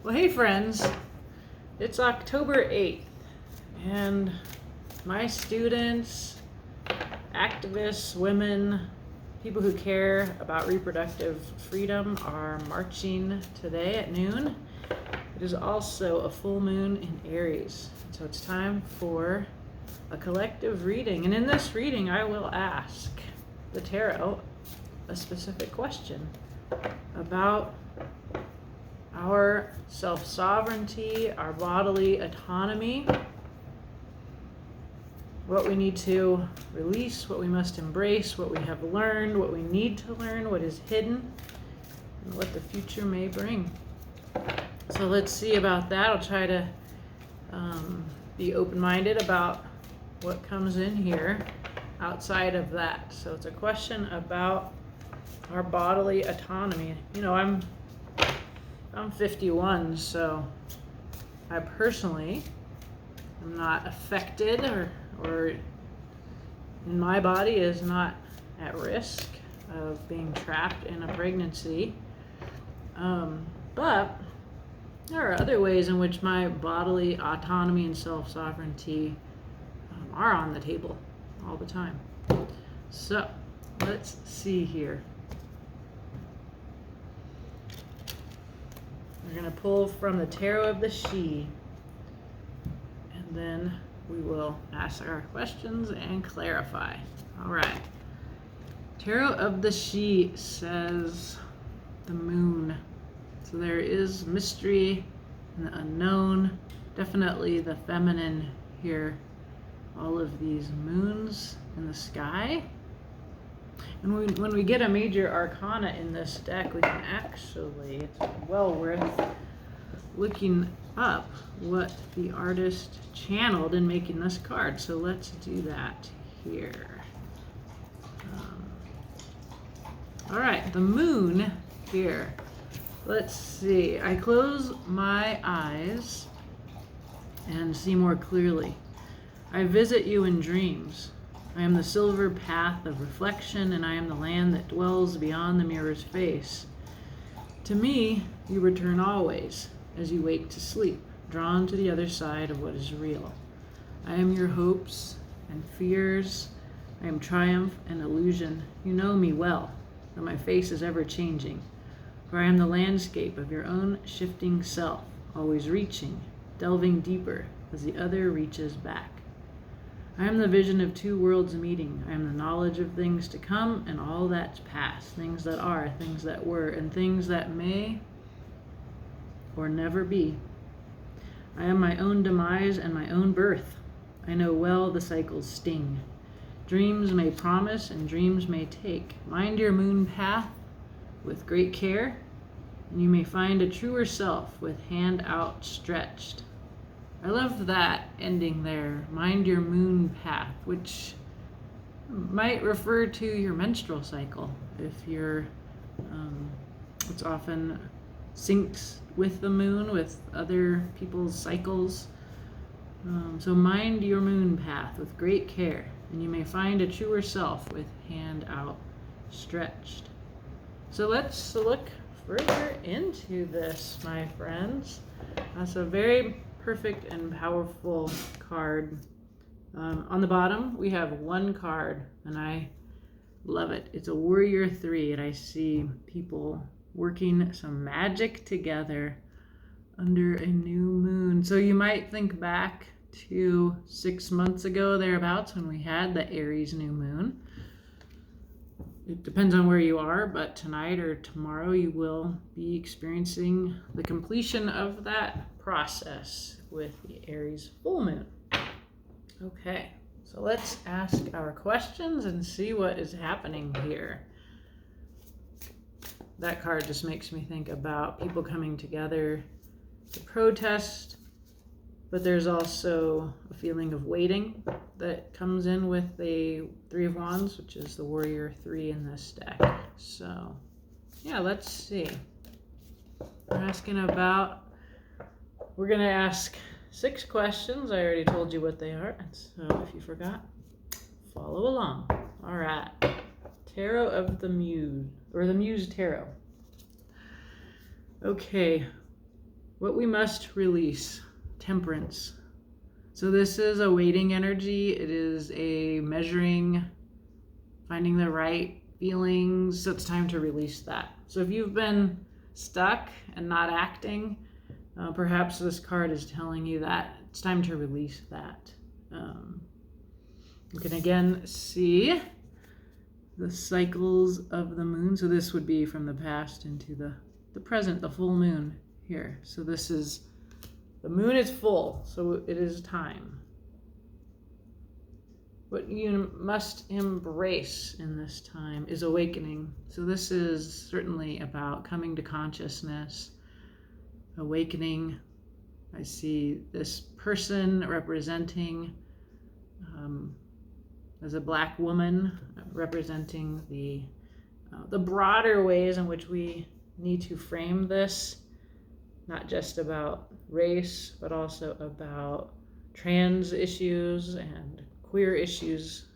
Well, hey friends, it's October 8th, and my students, activists, women, people who care about reproductive freedom are marching today at noon. It is also a full moon in Aries, so it's time for a collective reading. And in this reading, I will ask the tarot a specific question about our self-sovereignty, our bodily autonomy, what we need to release, what we must embrace, what we have learned, what we need to learn, what is hidden, and what the future may bring. So let's see about that. I'll try to be open-minded about what comes in here outside of that. So it's a question about our bodily autonomy. You know, I'm 51, so I personally am not affected or in my body is not at risk of being trapped in a pregnancy. But there are other ways in which my bodily autonomy and self-sovereignty are on the table all the time. So let's see here. We're going to pull from the Tarot of the She, and then we will ask our questions and clarify. All right. Tarot of the She says the moon. So there is mystery and the unknown, definitely the feminine here. All of these moons in the sky. And when we get a major arcana in this deck, we can actually, it's well worth looking up what the artist channeled in making this card. So let's do that here. All right, the moon here. Let's see. I close my eyes and see more clearly. I visit you in dreams. I am the silver path of reflection, and I am the land that dwells beyond the mirror's face. To me, you return always, as you wake to sleep, drawn to the other side of what is real. I am your hopes and fears. I am triumph and illusion. You know me well, though my face is ever changing. For I am the landscape of your own shifting self, always reaching, delving deeper as the other reaches back. I am the vision of two worlds meeting. I am the knowledge of things to come and all that's past, things that are, things that were, and things that may or never be. I am my own demise and my own birth. I know well the cycle's sting. Dreams may promise and dreams may take. Mind your moon path with great care, and you may find a truer self with hand outstretched. I love that ending there, mind your moon path, which might refer to your menstrual cycle. If you're, it's often syncs with the moon, with other people's cycles. So mind your moon path with great care, and you may find a truer self with hand outstretched. So let's look further into this, my friends. That's a very perfect and powerful card. On the bottom, we have one card, and I love it. It's a Warrior 3, and I see people working some magic together under a new moon. So you might think back to 6 months ago, thereabouts, when we had the Aries new moon. It depends on where you are, but tonight or tomorrow you will be experiencing the completion of that process with the Aries full moon. Okay, so let's ask our questions and see what is happening here. That card just makes me think about people coming together to protest, but there's also a feeling of waiting that comes in with the Three of Wands, which is the Warrior 3 in this deck. So, yeah, let's see. We're going to ask 6 questions. I already told you what they are, so if you forgot, follow along. All right. Tarot of the Muse, or the Muse Tarot. Okay, What we must release, temperance. So this is a weighting energy. It is a measuring, finding the right feelings. So it's time to release that. So if you've been stuck and not acting, perhaps this card is telling you that it's time to release that. You can again see the cycles of the moon. So this would be from the past into the present, the full moon here. So this is, the moon is full, so it is time. What you must embrace in this time is awakening. So this is certainly about coming to consciousness, awakening. I see this person representing as a Black woman, representing the broader ways in which we need to frame this, not just about race, but also about trans issues and queer issues,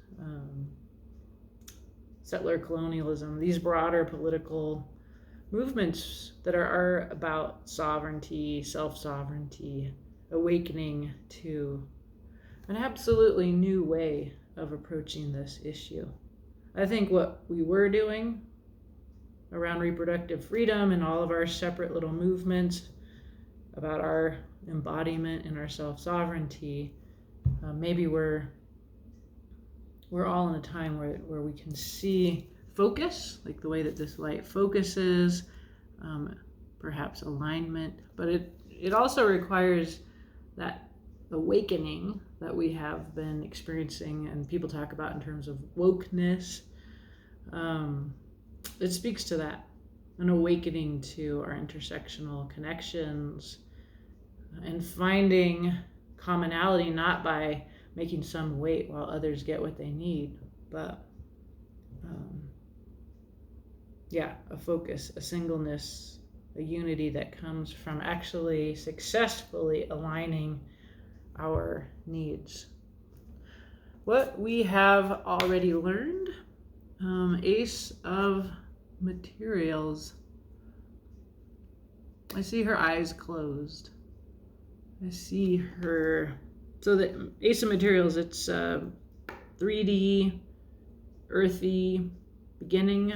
settler colonialism, these broader political movements that are about sovereignty, self-sovereignty, awakening to an absolutely new way of approaching this issue. I think what we were doing around reproductive freedom and all of our separate little movements about our embodiment and our self-sovereignty, maybe we're all in a time where we can see focus, like the way that this light focuses, perhaps alignment, but it also requires that awakening that we have been experiencing and people talk about in terms of wokeness. It speaks to that, an awakening to our intersectional connections and finding commonality, not by making some wait while others get what they need, but a focus, a singleness, a unity that comes from actually successfully aligning our needs. What we have already learned, Ace of Materials. I see her eyes closed. I see her, so the Ace of Materials, it's 3D, earthy beginning.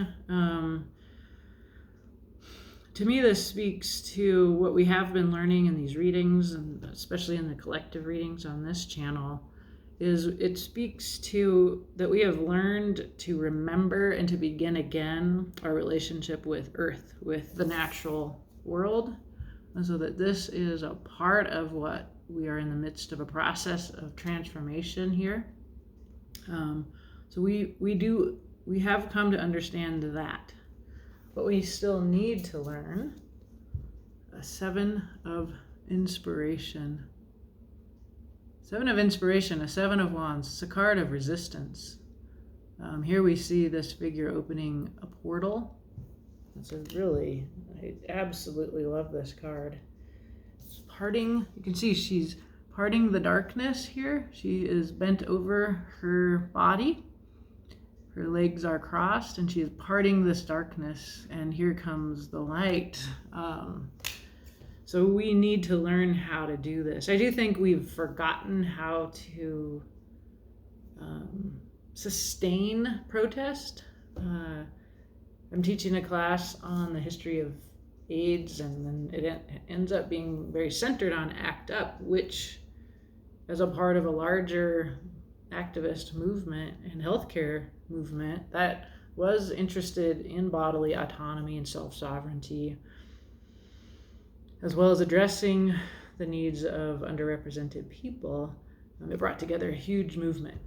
To me, this speaks to what we have been learning in these readings, and especially in the collective readings on this channel, is it speaks to that we have learned to remember and to begin again our relationship with Earth, with the natural world, and so that this is a part of what we are in the midst of a process of transformation here. So we have come to understand that. But we still need to learn a 7 of Inspiration. 7 of Inspiration, a 7 of Wands. It's a card of resistance. Here we see this figure opening a portal. I absolutely love this card. It's parting, you can see she's parting the darkness here. She is bent over her body. Her legs are crossed and she is parting this darkness, and here comes the light. So we need to learn how to do this. I do think we've forgotten how to sustain protest. I'm teaching a class on the history of AIDS, and then it ends up being very centered on ACT UP, which as a part of a larger activist movement and healthcare movement that was interested in bodily autonomy and self-sovereignty, as well as addressing the needs of underrepresented people. It brought together a huge movement.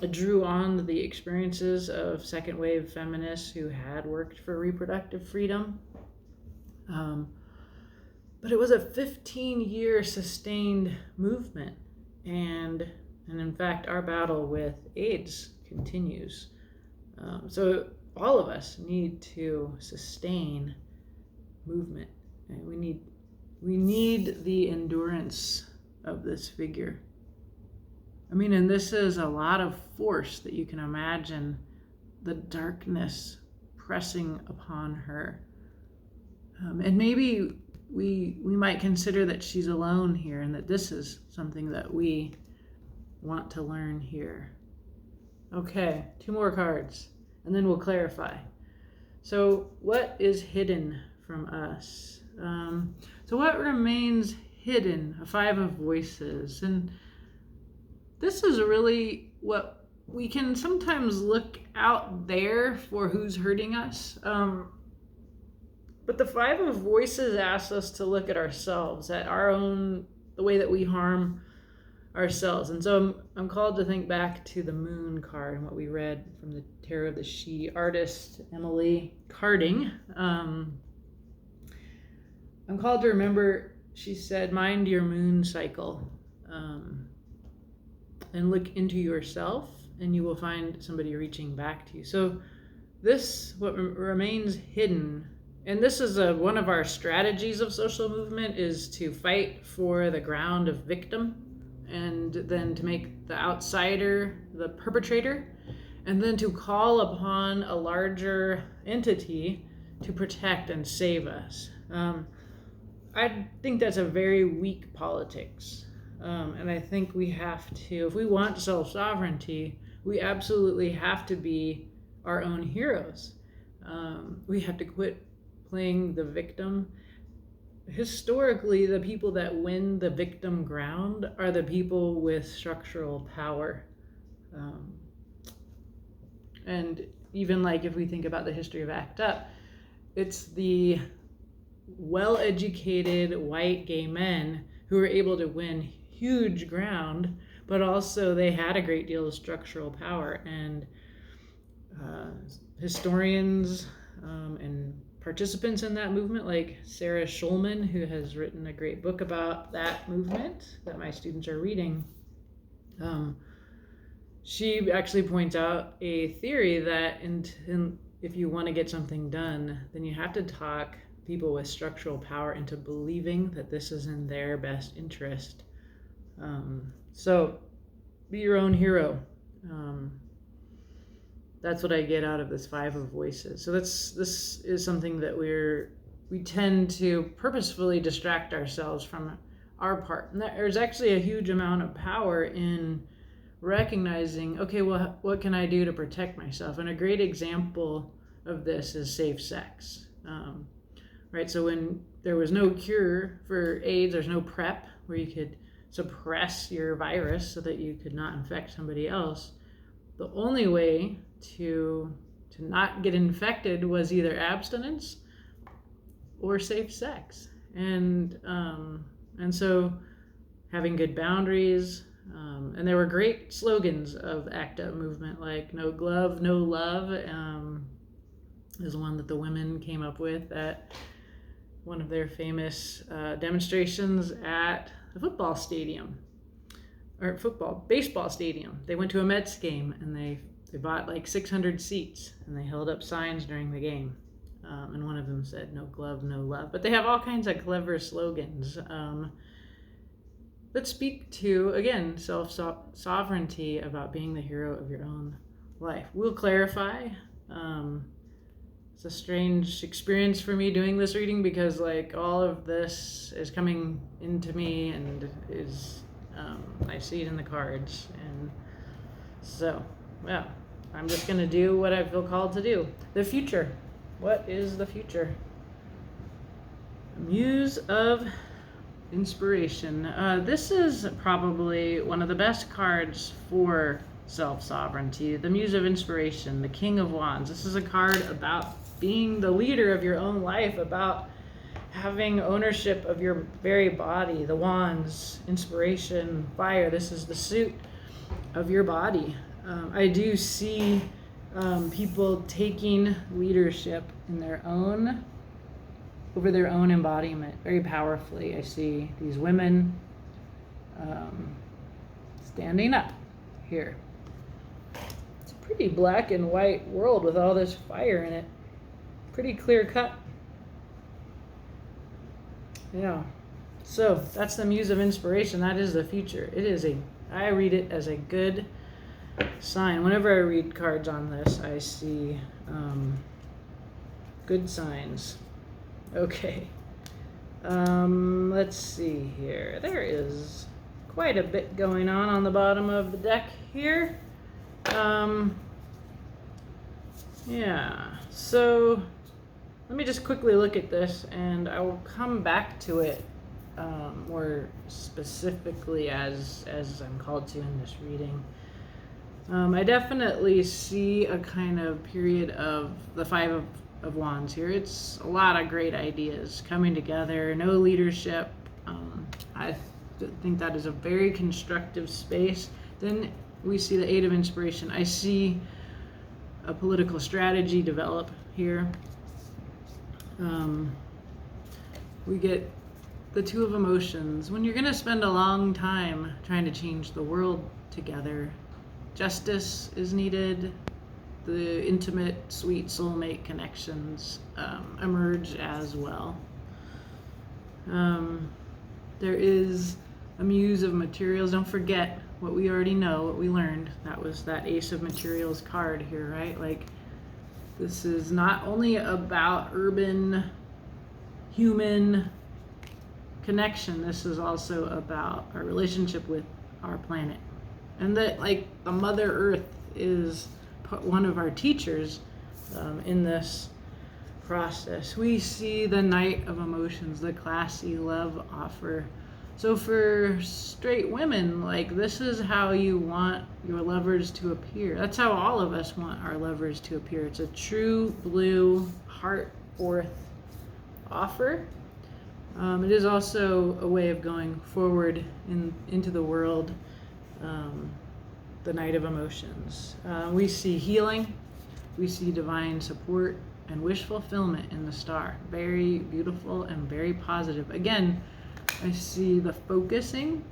It drew on the experiences of second wave feminists who had worked for reproductive freedom. But it was a 15-year sustained movement. And in fact, our battle with AIDS continues. So all of us need to sustain movement. And we need the endurance of this figure. I mean, and this is a lot of force that you can imagine, the darkness pressing upon her. And maybe we might consider that she's alone here and that this is something that we want to learn here. Okay, 2 more cards, and then we'll clarify. So what is hidden from us? So what remains hidden? A 5 of Voices. And this is really what we can sometimes look out there for who's hurting us. But the 5 of Voices asks us to look at ourselves, at our own, the way that we harm ourselves. And so I'm called to think back to the Moon card and what we read from the Tarot of the She artist, Emily Carding. I'm called to remember, she said, mind your moon cycle, and look into yourself, and you will find somebody reaching back to you. So this, what remains hidden, and this is one of our strategies of social movement, is to fight for the ground of victim, and then to make the outsider the perpetrator, and then to call upon a larger entity to protect and save us. I think that's a very weak politics. And I think we have to, if we want self-sovereignty, we absolutely have to be our own heroes. We have to quit playing the victim. Historically, the people that win the victim ground are the people with structural power. And even like if we think about the history of ACT UP, it's the well-educated white gay men who were able to win huge ground, but also they had a great deal of structural power. And historians and participants in that movement, like Sarah Schulman, who has written a great book about that movement that my students are reading, she actually points out a theory that if you want to get something done, then you have to talk people with structural power into believing that this is in their best interest. So be your own hero. That's what I get out of this 5 of Voices. So this is something that we tend to purposefully distract ourselves from our part. And there's actually a huge amount of power in recognizing, okay, well, what can I do to protect myself? And a great example of this is safe sex. Right? So when there was no cure for AIDS, there's no PrEP where you could suppress your virus so that you could not infect somebody else. The only way to not get infected was either abstinence or safe sex. And so having good boundaries, and there were great slogans of the ACT UP movement, like no glove, no love, is one that the women came up with at one of their famous demonstrations at the baseball stadium. They went to a Mets game and they bought like 600 seats and they held up signs during the game. And one of them said, no glove, no love. But they have all kinds of clever slogans that speak to, again, self-sovereignty, about being the hero of your own life. We'll clarify. It's a strange experience for me doing this reading because like all of this is coming into me and is I see it in the cards. And so, well, I'm just going to do what I feel called to do. The future. What is the future? Muse of Inspiration. This is probably one of the best cards for self-sovereignty. The Muse of Inspiration, the King of Wands. This is a card about being the leader of your own life, about having ownership of your very body. The wands, inspiration, fire. This is the suit of your body. I do see people taking leadership in over their own embodiment very powerfully. I see these women standing up here. It's a pretty black and white world with all this fire in it. Pretty clear cut. Yeah. So that's the Muse of Inspiration. That is the future. I read it as a good sign. Whenever I read cards on this, I see good signs. Okay. Let's see here. There is quite a bit going on the bottom of the deck here. Yeah, so let me just quickly look at this and I will come back to it more specifically as I'm called to in this reading. I definitely see a kind of period of the Five of Wands here. It's a lot of great ideas coming together, no leadership. I think that is a very constructive space. Then we see the Eight of Inspiration. I see a political strategy develop here. We get the Two of Emotions. When you're going to spend a long time trying to change the world together, justice is needed. The intimate, sweet soulmate connections emerge as well. There is a Muse of Materials. Don't forget what we already know, what we learned. That was that Ace of Materials card here, right? Like, this is not only about urban, human connection, this is also about our relationship with our planet. And that, like, the Mother Earth is one of our teachers in this process. We see the Knight of Emotions, the classy love offer. So for straight women, like, this is how you want your lovers to appear. That's how all of us want our lovers to appear. It's a true blue, heart forth offer. It is also a way of going forward into the world. The Knight of Emotions. We see healing, we see divine support, and wish fulfillment in the Star. Very beautiful and very positive. Again, I see the focusing,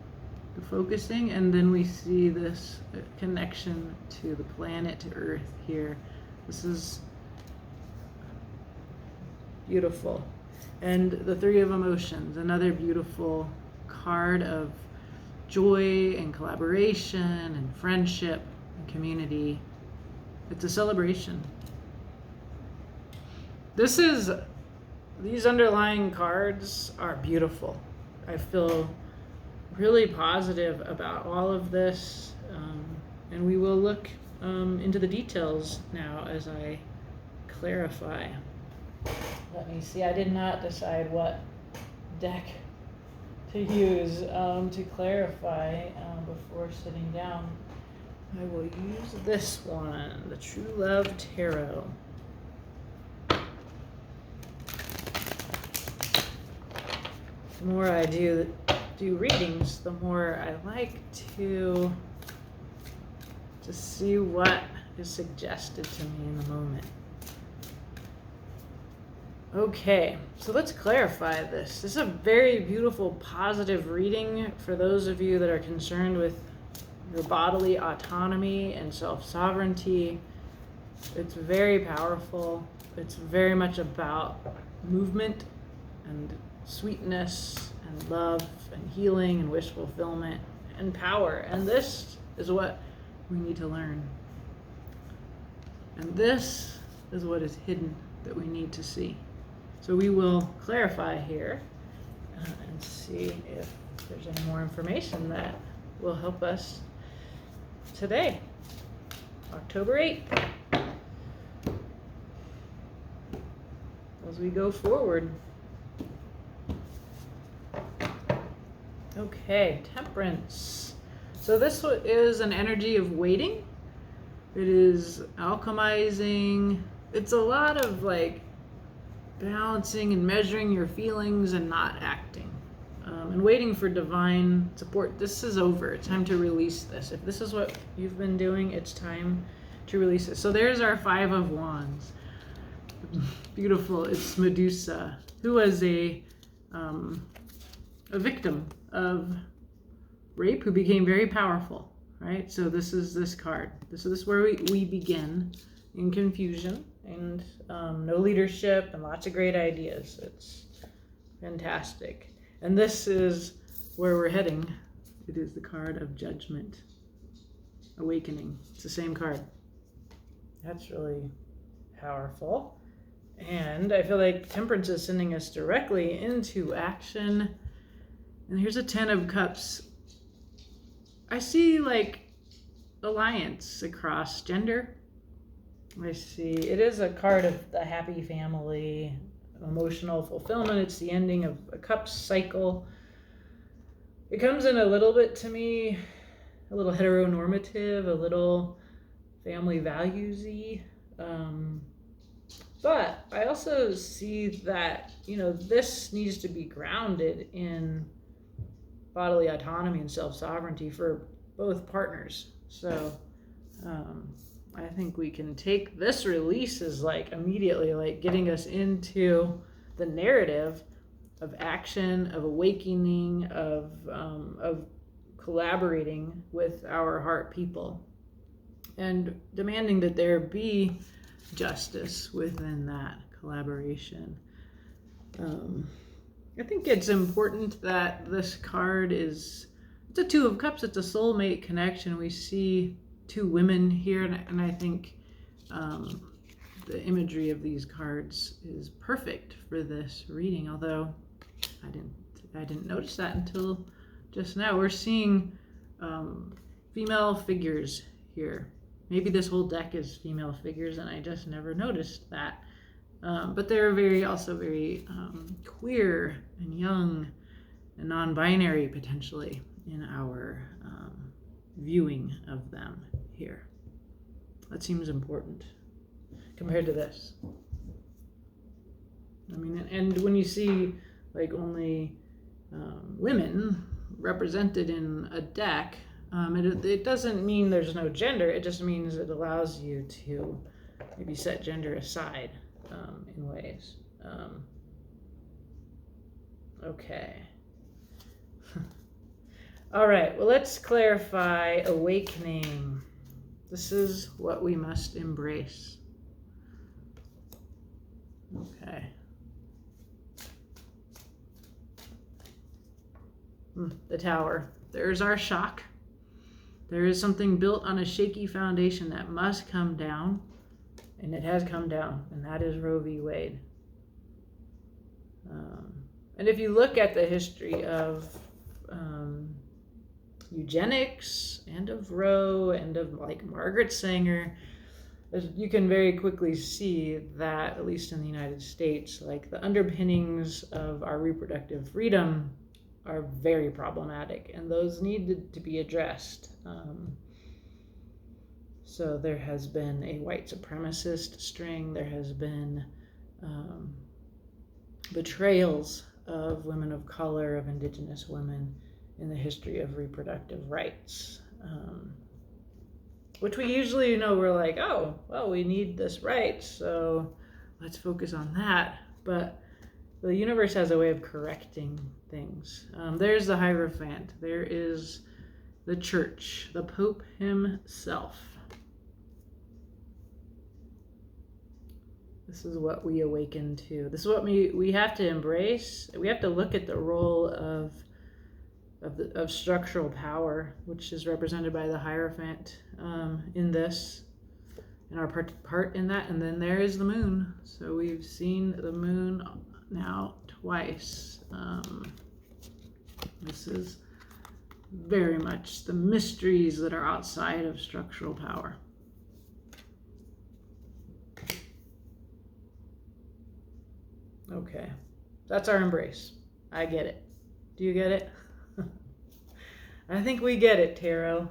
and then we see this connection to the planet, to Earth here. This is beautiful. And the Three of Emotions, another beautiful card of joy and collaboration and friendship and community. It's a celebration. These underlying cards are beautiful. I feel really positive about all of this, and we will look into the details now as I clarify. Let me see, I did not decide what deck to use to clarify before sitting down. I will use this one, the True Love Tarot. The more I do readings, the more I like to just see what is suggested to me in the moment. Okay, so let's clarify this. This is a very beautiful, positive reading for those of you that are concerned with your bodily autonomy and self-sovereignty. It's very powerful. It's very much about movement and sweetness and love and healing and wish fulfillment and power. And this is what we need to learn. And this is what is hidden that we need to see. So we will clarify here and see if there's any more information that will help us today, October 8th, as we go forward. Okay, Temperance. So this is an energy of waiting. It is alchemizing. It's a lot of like balancing and measuring your feelings and not acting, and waiting for divine support. This is over. It's time to release this. If this is what you've been doing, it's time to release it. So there's our Five of Wands. Beautiful. It's Medusa, who was a victim of rape, who became very powerful, right? So this is this card. This is where we begin in confusion and no leadership and lots of great ideas. It's fantastic. And this is where we're heading. It is the card of Judgment, Awakening. It's the same card. That's really powerful. And I feel like Temperance is sending us directly into action. And here's a 10 of Cups. I see like alliance across gender. I see it is a card of the happy family, emotional fulfillment. It's the ending of a Cups cycle. It comes in a little bit to me, a little heteronormative, a little family values-y. But I also see that, this needs to be grounded in bodily autonomy and self-sovereignty for both partners. So I think we can take this release as like immediately like getting us into the narrative of action, of awakening, of collaborating with our heart people, and demanding that there be justice within that collaboration. I think it's important that this card it's a 2 of Cups. It's a soulmate connection. We see 2 women here, and I think the imagery of these cards is perfect for this reading, although I didn't notice that until just now. We're seeing female figures here. Maybe this whole deck is female figures and I just never noticed that. But they're also very queer and young and non-binary potentially in our viewing of them here. That seems important compared to this. I mean, and when you see like only women represented in a deck, it doesn't mean there's no gender. It just means it allows you to maybe set gender aside in ways. Okay. All right, well, let's clarify awakening. This is what we must embrace. Okay. The Tower. There's our shock. There is something built on a shaky foundation that must come down, and it has come down, and that is Roe v. Wade. And if you look at the history of eugenics and of Roe and of like Margaret Sanger, you can very quickly see that, at least in the United States, like the underpinnings of our reproductive freedom are very problematic, and those needed to be addressed. So there has been a white supremacist string. There has been betrayals of women of color, of indigenous women in the history of reproductive rights, which we usually we're like, oh, well, we need this right, so let's focus on that. But the universe has a way of correcting things. There's the Hierophant. There is the church, the Pope himself. This is what we awaken to. This is what we have to embrace. We have to look at the role of structural power, which is represented by the Hierophant in this, and our part in that. And then there is the moon. So we've seen the moon now twice. This is very much the mysteries that are outside of structural power. Okay, that's our embrace. I get it. Do you get it? I think we get it, Tarot.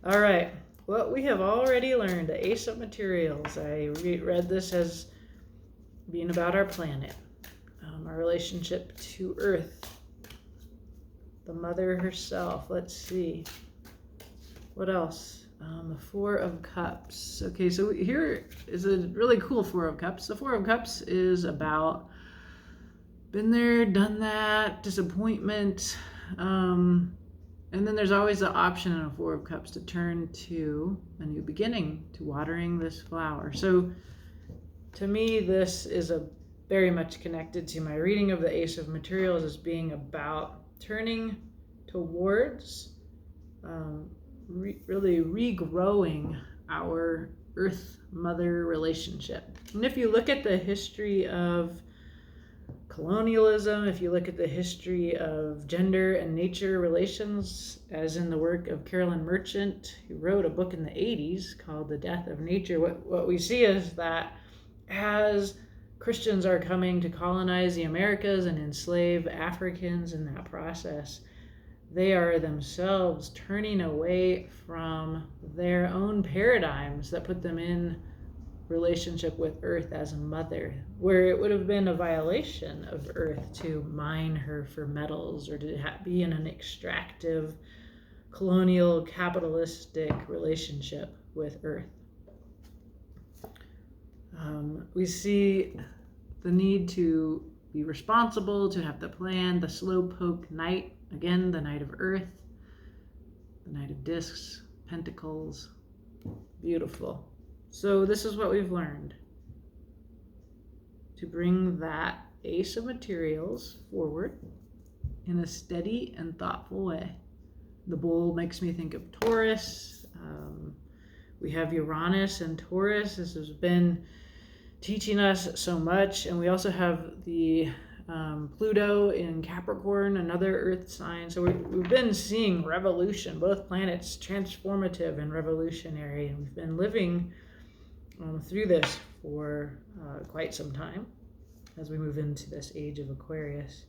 All right, what we have already learned, the Ace of Materials. I read this as being about our planet, our relationship to Earth, the Mother herself. Let's see. What else? The Four of Cups. Okay, so here is a really cool Four of Cups. The Four of Cups is about been there, done that, disappointment. And then there's always the option in a Four of Cups to turn to a new beginning, to watering this flower. So to me, this is very much connected to my reading of the Ace of Materials as being about turning towards really regrowing our Earth-Mother relationship. And if you look at the history of colonialism, if you look at the history of gender and nature relations, as in the work of Carolyn Merchant, who wrote a book in the 80s called The Death of Nature, what we see is that as Christians are coming to colonize the Americas and enslave Africans in that process, they are themselves turning away from their own paradigms that put them in relationship with Earth as a mother, where it would have been a violation of Earth to mine her for metals or to be in an extractive, colonial, capitalistic relationship with Earth. We see the need to be responsible, to have the plan, the slowpoke night, again, the night of Earth, the night of discs, pentacles, beautiful. So this is what we've learned. To bring that ace of materials forward in a steady and thoughtful way. The bull makes me think of Taurus. We have Uranus and Taurus. This has been teaching us so much. And we also have the Pluto in Capricorn, another Earth sign. So we've been seeing revolution, both planets transformative and revolutionary. And we've been living through this for quite some time as we move into this age of Aquarius.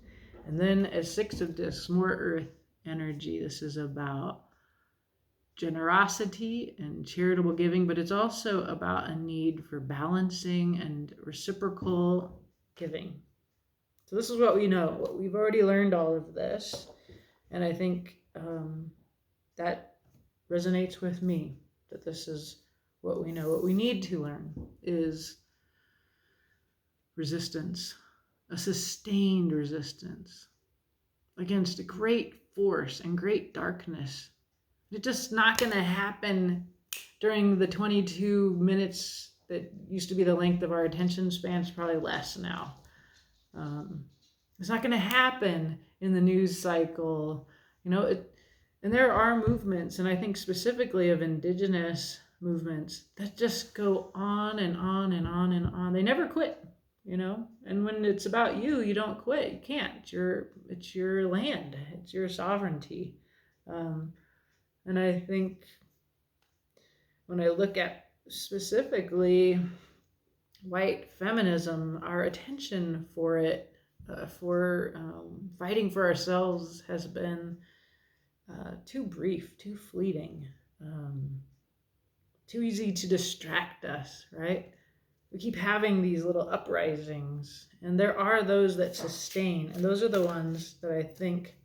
And then as Six of Discs, more Earth energy. This is about generosity and charitable giving, but it's also about a need for balancing and reciprocal giving. So this is what we know. We've already learned all of this, and I think that resonates with me, that this is what we know. What we need to learn is resistance, a sustained resistance against a great force and great darkness. It's just not going to happen during the 22 minutes that used to be the length of our attention span. It's probably less now. It's not going to happen in the news cycle. And there are movements, and I think specifically of indigenous movements that just go on and on and on and on. They never quit, and when it's about you, you don't quit. You can't. It's your land. It's your sovereignty. And I think when I look at specifically white feminism, our attention for it, for fighting for ourselves has been too brief, too fleeting, too easy to distract us, right? We keep having these little uprisings, and there are those that sustain, and those are the ones that I think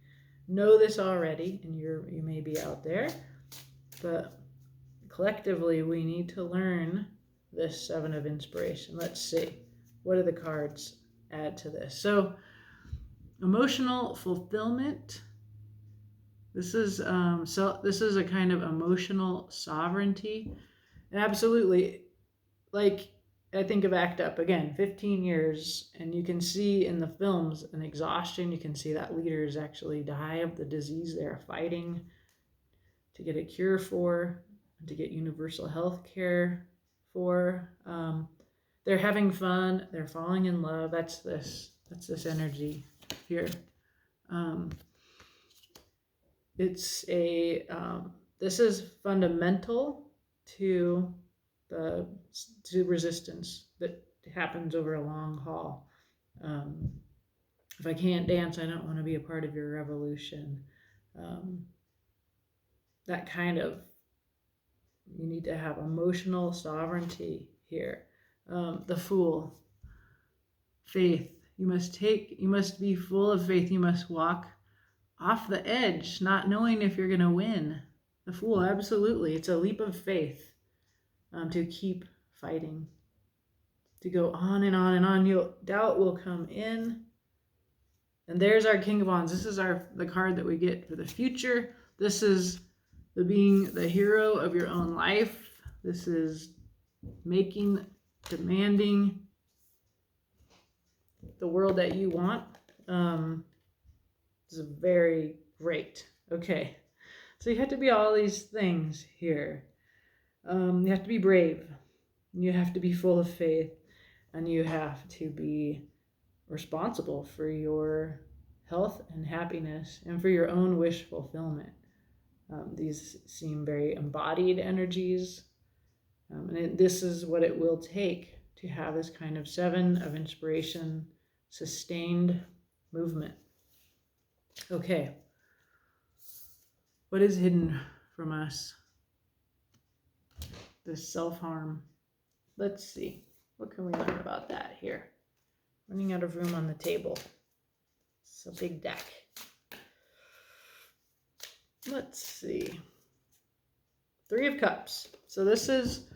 know this already, and you may be out there, but collectively we need to learn this Seven of Inspiration. Let's see, what do the cards add to this? So emotional fulfillment. This is a kind of emotional sovereignty. And absolutely, like I think of ACT UP again, 15 years, and you can see in the films an exhaustion. You can see that leaders actually die of the disease they're fighting to get a cure for, to get universal health care for. They're having fun. They're falling in love. That's this energy here. This is fundamental to resistance that happens over a long haul. If I can't dance, I don't want to be a part of your revolution. That kind of, you need to have emotional sovereignty here. The Fool, faith. You must be full of faith. You must walk off the edge, not knowing if you're going to win. The Fool, absolutely. It's a leap of faith. To keep fighting, to go on and on and on. Doubt will come in. And there's our King of Wands. This is the card that we get for the future. This is being the hero of your own life. This is demanding the world that you want. This is very great. Okay. So you have to be all these things here. You have to be brave. You have to be full of faith, and you have to be responsible for your health and happiness and for your own wish fulfillment. These seem very embodied energies, this is what it will take to have this kind of 7 of inspiration, sustained movement. Okay, what is hidden from us? This self-harm. Let's see. What can we learn about that here? Running out of room on the table. It's a big deck. Let's see. 3 of Cups. So this is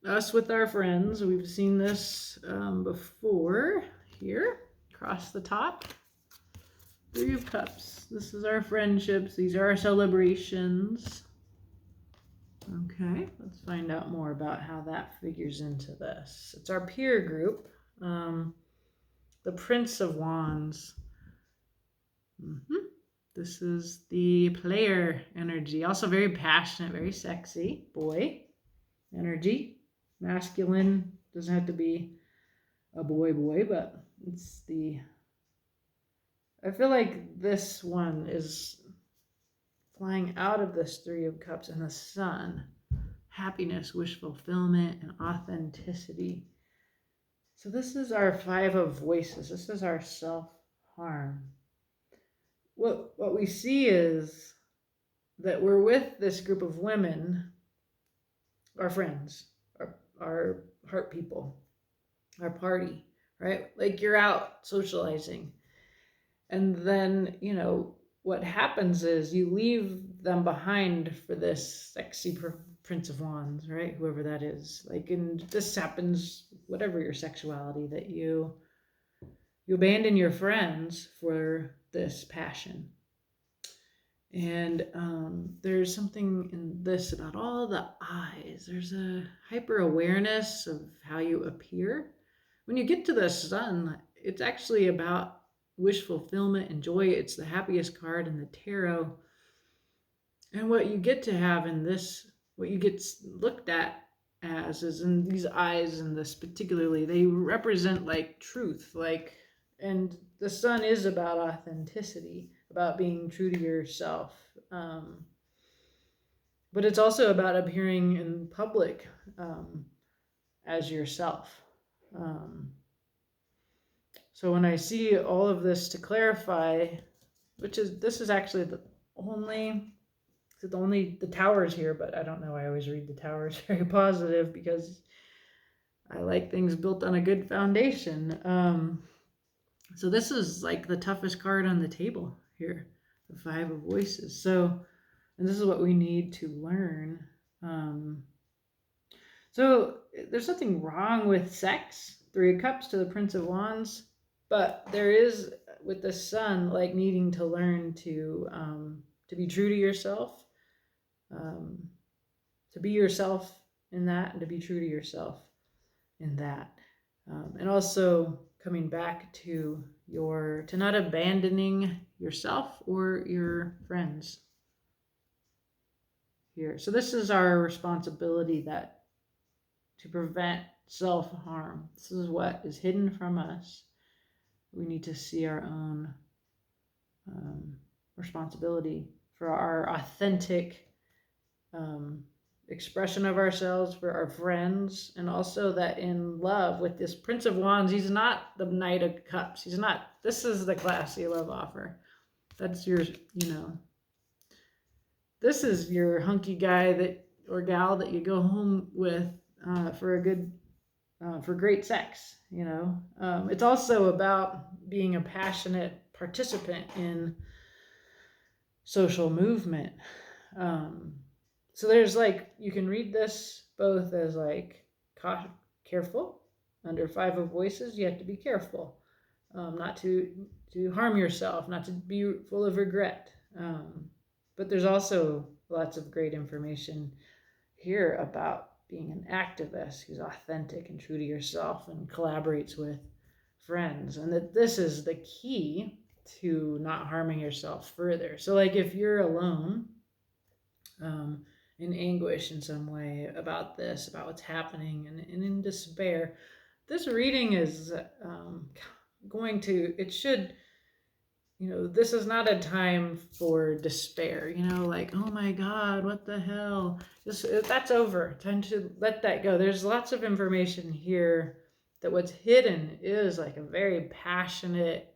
us with our friends. We've seen this before here, across the top. 3 of Cups. This is our friendships. These are our celebrations. Okay, let's find out more about how that figures into this. It's our peer group. The Prince of Wands. This is the player energy. Also very passionate, very sexy boy energy. Masculine. Doesn't have to be a boy, but it's the... I feel like this one is flying out of this 3 of Cups and the Sun. Happiness, wish fulfillment, and authenticity. So this is our 5 of Voices. This is our self-harm. What we see is that we're with this group of women, our friends, our heart people, our party, right? Like you're out socializing. And then, what happens is you leave them behind for this sexy Prince of Wands, right? Whoever that is. And this happens, whatever your sexuality, that you abandon your friends for this passion. And there's something in this about all the eyes. There's a hyper awareness of how you appear. When you get to the Sun, it's actually about wish fulfillment and joy. It's the happiest card in the tarot. And what you get to have in this, what you get looked at as is in these eyes, and this particularly, they represent truth, and the Sun is about authenticity, about being true to yourself. But it's also about appearing in public as yourself. So when I see all of this, to clarify, this is actually the towers here, but I don't know. I always read the towers very positive because I like things built on a good foundation. So this is the toughest card on the table here, the 5 of Voices. So, and this is what we need to learn. So there's nothing wrong with sex. 3 of Cups to the Prince of Wands. But there is, with the Sun, needing to learn to be true to yourself, to be yourself in that, and to be true to yourself in that. And also coming back to not abandoning yourself or your friends here. So this is our responsibility, to prevent self-harm. This is what is hidden from us. We need to see our own responsibility for our authentic expression of ourselves, for our friends, and also that in love with this Prince of Wands, he's not the Knight of Cups. He's not. This is the classy love offer. That's your, this is your hunky guy or gal that you go home with for a good, for great sex. It's also about being a passionate participant in social movement. So there's you can read this both as careful. Under 5 of Voices, you have to be careful, not to harm yourself, not to be full of regret. But there's also lots of great information here about being an activist who's authentic and true to yourself and collaborates with friends, and that this is the key to not harming yourself further. So if you're alone, in anguish in some way about this, about what's happening, and in despair. This reading is it should, this is not a time for despair, like, oh my God, what the hell? That's over. Time to let that go. There's lots of information here that what's hidden is like a very passionate,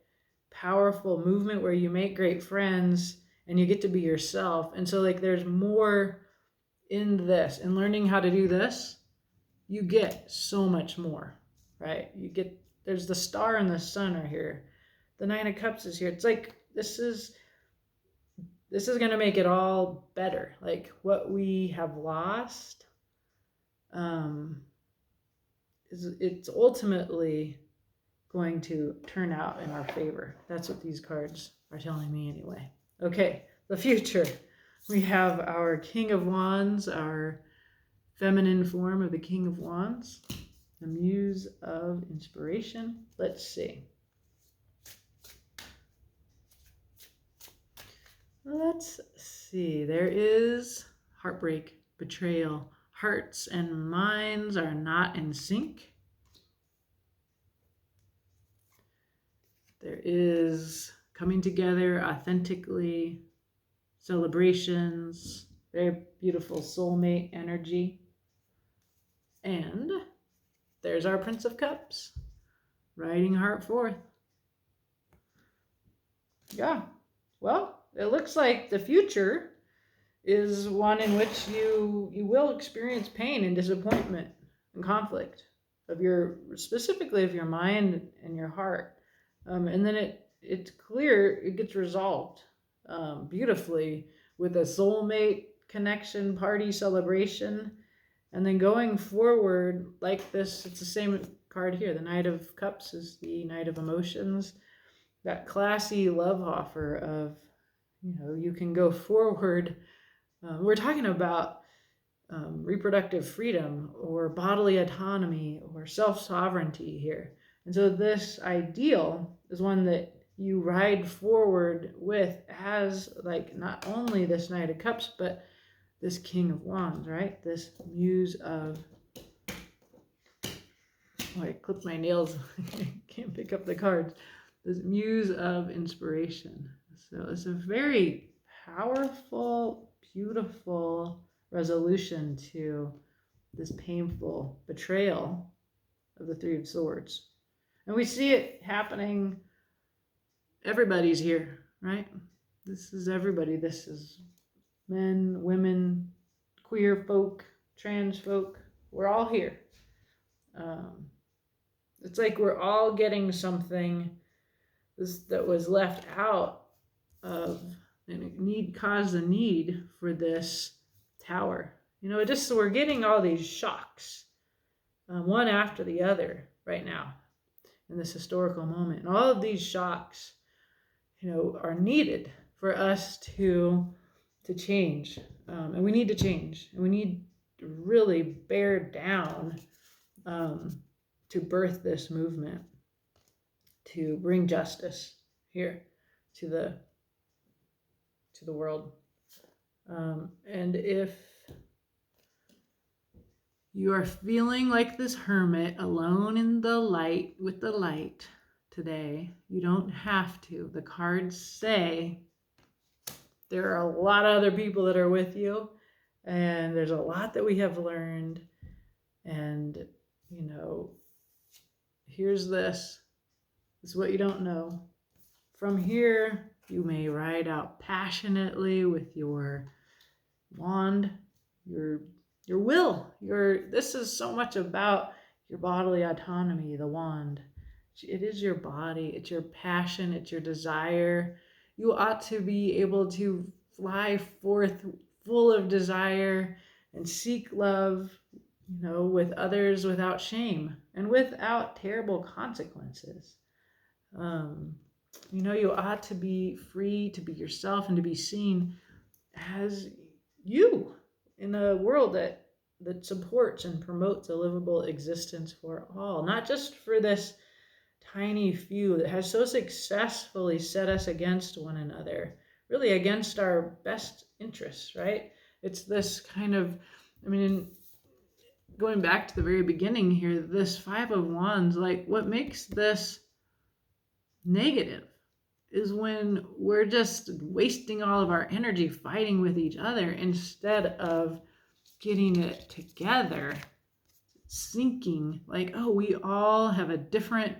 powerful movement where you make great friends and you get to be yourself. And so, like, there's more in this, and learning how to do this, you get so much more, right? There's the star and the sun are here. The Nine of Cups is here. It's like, this is going to make it all better. Like, what we have lost, it's ultimately going to turn out in our favor. That's what these cards are telling me anyway. Okay, the future. We have our King of Wands, our feminine form of the King of Wands, the Muse of Inspiration. Let's see. Let's see. There is heartbreak, betrayal. Hearts and minds are not in sync. There is coming together authentically, celebrations, very beautiful soulmate energy. And there's our Prince of Cups, riding heart forth. Yeah, well, it looks like the future is one in which you will experience pain and disappointment and conflict specifically of your mind and your heart. And then it's clear it gets resolved beautifully with a soulmate connection, party, celebration. And then going forward like this, it's the same card here. The Knight of Cups is the Knight of Emotions. That classy love offer of, you can go forward. We're talking about reproductive freedom or bodily autonomy or self-sovereignty here. And so this ideal is one that you ride forward with as, like, not only this Knight of Cups, but this King of Wands, right? This Muse of... Oh, I clipped my nails. Can't pick up the cards. This Muse of Inspiration. So it's a very powerful, beautiful resolution to this painful betrayal of the Three of Swords. And we see it happening. Everybody's here, right? This is everybody. This is men, women, queer folk, trans folk. We're all here. It's like we're all getting something that was left out of, and it caused a need for this tower. We're getting all these shocks, one after the other right now in this historical moment. And all of these shocks, are needed for us to change. And we need to change. And we need to really bear down to birth this movement, to bring justice here to the world. And if you are feeling like this hermit alone in the light with the light today, you don't have to. The cards say there are a lot of other people that are with you, and there's a lot that we have learned. And, here's this. This is what you don't know. From here, you may ride out passionately with your wand, your will. This is so much about your bodily autonomy, the wand. It is your body, it's your passion, it's your desire. You ought to be able to fly forth full of desire and seek love, with others without shame and without terrible consequences. You ought to be free to be yourself and to be seen as you in a world that supports and promotes a livable existence for all, not just for this tiny few that has so successfully set us against one another, really against our best interests, right? It's this kind of, I mean, going back to the very beginning here, this Five of Wands, like what makes this negative is when we're just wasting all of our energy fighting with each other instead of getting it together, syncing, like, oh, we all have a different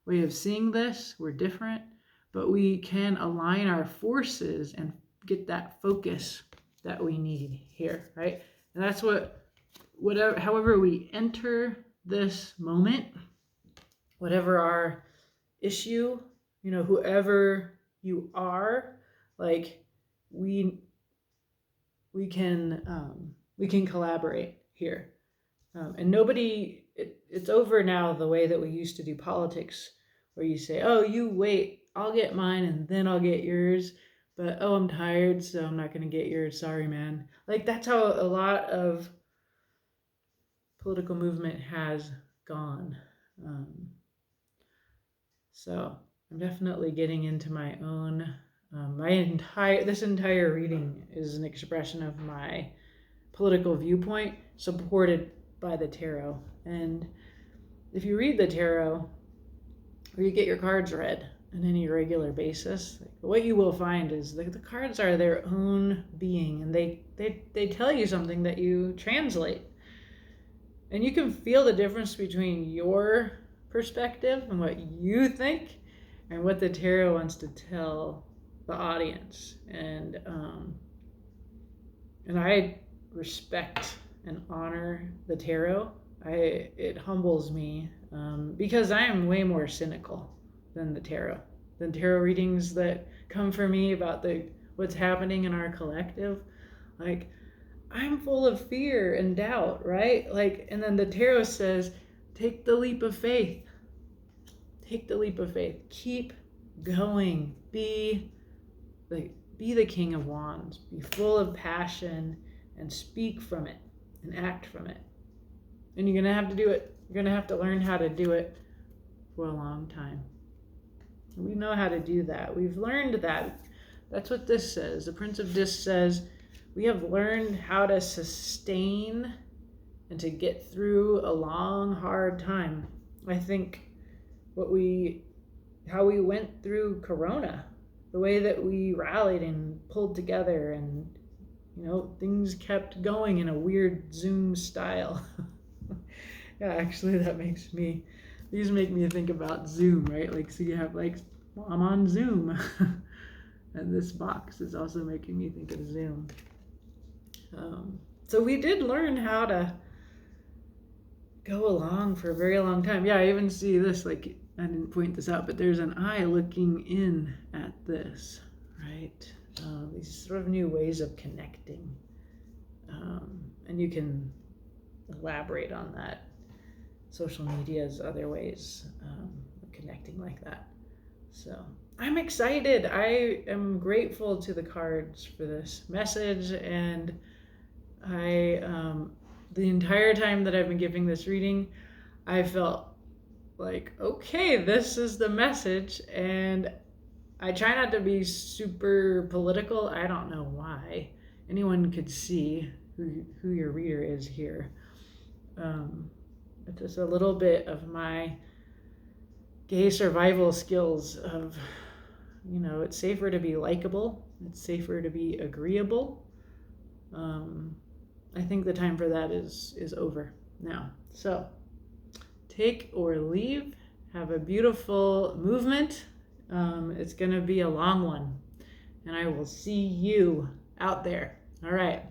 way of seeing this, we're different, but we can align our forces and get that focus that we need here, right? And that's however we enter this moment, whatever our issue, whoever you are, like we can collaborate here. And nobody, it's over now the way that we used to do politics, where you say, oh, you wait, I'll get mine and then I'll get yours. But, oh, I'm tired, so I'm not going to get yours. Sorry, man. Like, that's how a lot of political movement has gone. So I'm definitely getting into my own, this entire reading is an expression of my political viewpoint supported by the tarot. And if you read the tarot or you get your cards read on any regular basis, what you will find is the cards are their own being, and they tell you something that you translate. And you can feel the difference between your perspective and what you think and what the tarot wants to tell the audience. And I respect and honor the tarot. It humbles me because I am way more cynical than the tarot. The tarot readings that come for me about what's happening in our collective, like, I'm full of fear and doubt, right? Like, and then the tarot says, take the leap of faith. Take the leap of faith. Keep going. Be the King of Wands. Be full of passion and speak from it and act from it. And you're going to have to do it. You're going to have to learn how to do it for a long time. We know how to do that. We've learned that. That's what this says. The Prince of Discs says, we have learned how to sustain and to get through a long, hard time. I think how we went through Corona, the way that we rallied and pulled together, and things kept going in a weird Zoom style. Yeah, actually, these make me think about Zoom, right? Like, so you have I'm on Zoom. And this box is also making me think of Zoom. So we did learn how to go along for a very long time. Yeah, I even see this, like, I didn't point this out, but there's an eye looking in at this, right? These sort of new ways of connecting. And you can elaborate on that. Social media is other ways of connecting like that. So I'm excited. I am grateful to the cards for this message, and the entire time that I've been giving this reading, I felt like, okay, this is the message. And I try not to be super political. I don't know why. Anyone could see who your reader is here. It's just a little bit of my gay survival skills of, it's safer to be likable. It's safer to be agreeable. I think the time for that is over now. So take or leave. Have a beautiful movement. It's going to be a long one. And I will see you out there. All right.